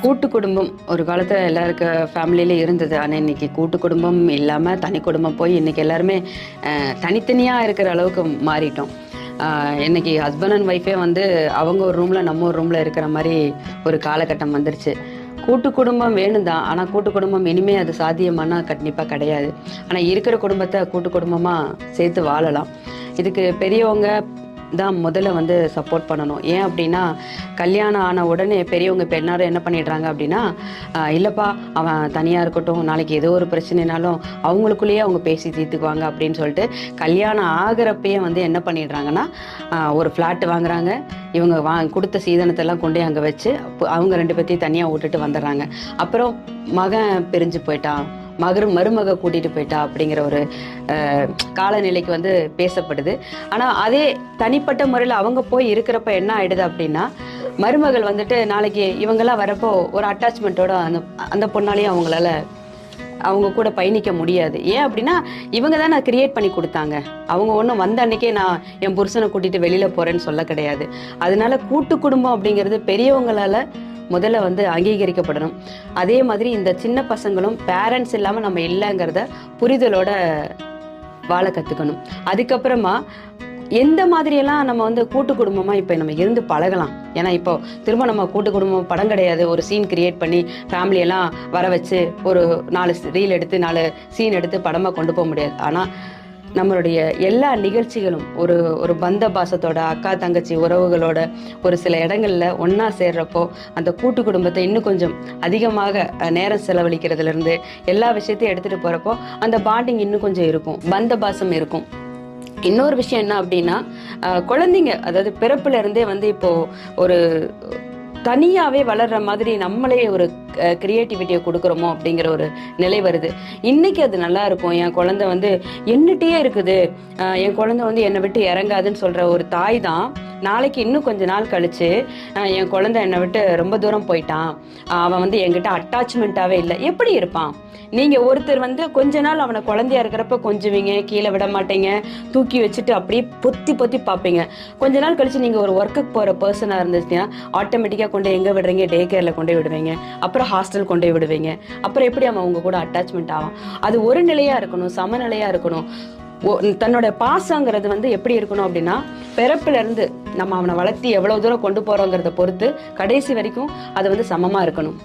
கூட்டு குடும்பம் ஒரு காலத்தில் எல்லாருக்கு ஃபேமிலியில இருந்தது. ஆனால் இன்னைக்கு கூட்டு குடும்பம் இல்லாமல் தனி குடும்பம் போய் இன்னைக்கு எல்லாருமே தனித்தனியாக இருக்கிற அளவுக்கு மாறிட்டோம். இன்னைக்கு ஹஸ்பண்ட் அண்ட் ஒய்ஃபே வந்து அவங்க ஒரு ரூமில் நம்ம ஒரு ரூமில் இருக்கிற மாதிரி ஒரு காலகட்டம் வந்துருச்சு. கூட்டு குடும்பம் வேணும் தான், ஆனால் கூட்டு குடும்பம் இனிமே அது சாத்தியமானா கண்டிப்பாக கிடையாது. ஆனால் இருக்கிற குடும்பத்தை கூட்டு குடும்பமாக சேர்த்து வாழலாம். இதுக்கு பெரியவங்க தான் முதல்ல வந்து சப்போர்ட் பண்ணணும். ஏன் அப்படின்னா, கல்யாணம் ஆன உடனே பெரியவங்க இப்போ எல்லாரும் என்ன பண்ணிடுறாங்க அப்படின்னா, இல்லைப்பா அவன் தனியாக இருக்கட்டும், நாளைக்கு ஏதோ ஒரு பிரச்சனைனாலும் அவங்களுக்குள்ளேயே அவங்க பேசி தீர்த்துக்குவாங்க அப்படின்னு சொல்லிட்டு கல்யாணம் ஆகிறப்பயே வந்து என்ன பண்ணிடுறாங்கன்னா, ஒரு ஃப்ளாட் வாங்குறாங்க. இவங்க கொடுத்த சீதனத்தெல்லாம் கொண்டு அங்கே வச்சு அவங்க ரெண்டு பேர்த்தையும் தனியாக விட்டுட்டு வந்துடுறாங்க. அப்புறம் மகன் பிரிஞ்சு போயிட்டான், மருமக கூட்டிட்டு போயிட்டா அப்படிங்கிற ஒரு காலநிலைக்கு வந்து பேசப்படுது. ஆனா அதே தனிப்பட்ட முறையில் அவங்க போய் இருக்கிறப்ப என்ன ஆயிடுது அப்படின்னா, மருமகள் வந்துட்டு நாளைக்கு இவங்கெல்லாம் வரப்போ ஒரு அட்டாச்மெண்ட்டோட அந்த பொண்ணாலேயும் அவங்களால அவங்க கூட பயணிக்க முடியாது. ஏன் அப்படின்னா, இவங்க தான் நான் கிரியேட் பண்ணி கொடுத்தாங்க. அவங்க ஒன்றும் வந்த அன்னைக்கே நான் என் புருஷனை கூட்டிட்டு வெளியில போறேன்னு சொல்ல கிடையாது. அதனால கூட்டு குடும்பம் அப்படிங்கிறது பெரியவங்களால முதல்ல வந்து அங்கீகரிக்கப்படணும். அதே மாதிரி இந்த சின்ன பசங்களும் பேரண்ட்ஸ் இல்லாமல் நம்ம இல்லைங்கிறத புரிதலோட வாழ கற்றுக்கணும். அதுக்கப்புறமா எந்த மாதிரியெல்லாம் நம்ம வந்து கூட்டு குடும்பமாக இப்போ நம்ம இருந்து பழகலாம். ஏன்னா இப்போ திரும்ப நம்ம கூட்டு குடும்பம் படம் கிடையாது, ஒரு சீன் கிரியேட் பண்ணி ஃபேமிலியெல்லாம் வர வச்சு ஒரு 4 ரீல் எடுத்து 4 சீன் எடுத்து படமாக கொண்டு போக முடியாது. ஆனால் நம்மளுடைய எல்லா நிகழ்ச்சிகளும் ஒரு பந்த பாசத்தோட, அக்கா தங்கச்சி உறவுகளோட ஒரு சில இடங்கள்ல ஒன்னா சேர்றப்போ அந்த கூட்டு குடும்பத்தை இன்னும் கொஞ்சம் அதிகமாக நேரம் செலவழிக்கிறதுல இருந்து எல்லா விஷயத்தையும் எடுத்துட்டு போறப்போ அந்த பாண்டிங் இன்னும் கொஞ்சம் இருக்கும், பந்த பாசம் இருக்கும். இன்னொரு விஷயம் என்ன அப்படின்னா, குழந்தைங்க அதாவது பிறப்புல இருந்தே வந்து இப்போ ஒரு தனியாவே வளர்ற மாதிரி நம்மளே ஒரு கிரியேட்டிவிட்டியை கொடுக்குறோமோ அப்படிங்கிற ஒரு நிலை வருது. இன்னைக்கு அது நல்லா இருக்கும். என் குழந்தை வந்து என்னட்டே இருக்குது, என் குழந்தை வந்து என்னை விட்டு இறங்காதுன்னு சொல்ற ஒரு தாய் தான் நாளைக்கு இன்னும் கொஞ்ச நாள் கழிச்சு என் குழந்தை என்னை விட்டு ரொம்ப தூரம் போயிட்டான், அவன் வந்து என்கிட்ட அட்டாச்மெண்ட்டாவே இல்லை, எப்படி இருப்பான்? நீங்க ஒருத்தர் வந்து கொஞ்ச நாள் அவனை குழந்தையா இருக்கிறப்ப கொஞ்சுவீங்க, கீழே விட மாட்டீங்க, தூக்கி வச்சுட்டு அப்படியே பொத்தி பொத்தி பார்ப்பீங்க. கொஞ்ச நாள் கழிச்சு நீங்க ஒரு ஒர்க்குக்கு போற பர்சனா இருந்துச்சுன்னா ஆட்டோமேட்டிக்கா கொண்டு எங்க விடுறீங்க? டே கேர்ல கொண்டு விடுவீங்க, அப்புறம் ஹாஸ்டல் கொண்டு விடுவீங்க. அப்புறம் எப்படி அவன் உங்க கூட அட்டாச்மெண்ட் ஆகும்? அது ஒரு நிலையா இருக்கணும், சமநிலையா இருக்கணும். தன்னோட பாசங்கிறது வந்து எப்படி இருக்கணும் அப்படின்னா, பிறப்புல இருந்து நம்ம அவனை வளர்த்தி எவ்வளவு தூரம் கொண்டு போறோங்கிறத பொறுத்து கடைசி வரைக்கும் அது வந்து சமமா இருக்கணும்.